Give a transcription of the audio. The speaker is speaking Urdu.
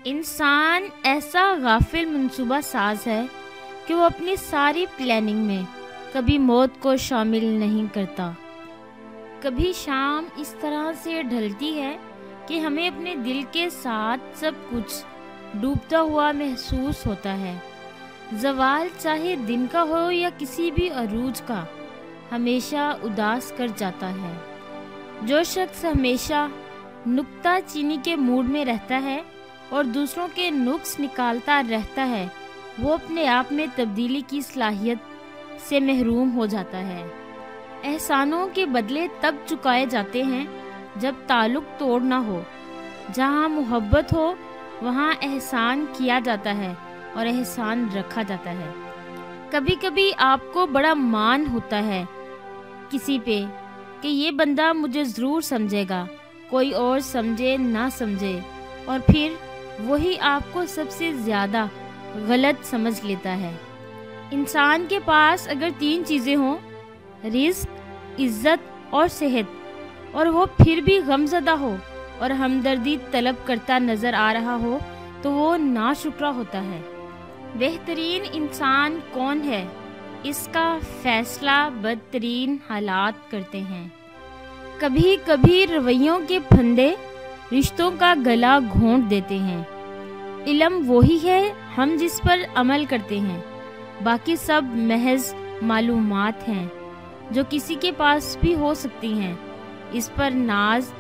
انسان ایسا غافل منصوبہ ساز ہے کہ وہ اپنی ساری پلاننگ میں کبھی موت کو شامل نہیں کرتا۔ کبھی شام اس طرح سے ڈھلتی ہے کہ ہمیں اپنے دل کے ساتھ سب کچھ ڈوبتا ہوا محسوس ہوتا ہے۔ زوال چاہے دن کا ہو یا کسی بھی عروج کا، ہمیشہ اداس کر جاتا ہے۔ جو شخص ہمیشہ نکتہ چینی کے موڈ میں رہتا ہے اور دوسروں کے نقص نکالتا رہتا ہے، وہ اپنے آپ میں تبدیلی کی صلاحیت سے محروم ہو جاتا ہے۔ احسانوں کے بدلے تب چکائے جاتے ہیں جب تعلق توڑنا ہو۔ جہاں محبت ہو وہاں احسان کیا جاتا ہے اور احسان رکھا جاتا ہے۔ کبھی کبھی آپ کو بڑا مان ہوتا ہے کسی پہ کہ یہ بندہ مجھے ضرور سمجھے گا، کوئی اور سمجھے نہ سمجھے، اور پھر وہی آپ کو سب سے زیادہ غلط سمجھ لیتا ہے۔ انسان کے پاس اگر 3 چیزیں ہوں، رزق، عزت اور صحت، اور وہ پھر بھی غمزدہ ہو اور ہمدردی طلب کرتا نظر آ رہا ہو تو وہ ناشکرا ہوتا ہے۔ بہترین انسان کون ہے، اس کا فیصلہ بدترین حالات کرتے ہیں۔ کبھی کبھی رویوں کے پھندے رشتوں کا گلا گھونٹ دیتے ہیں۔ علم وہی ہے ہم جس پر عمل کرتے ہیں، باقی سب محض معلومات ہیں جو کسی کے پاس بھی ہو سکتی ہیں۔ اس پر ناز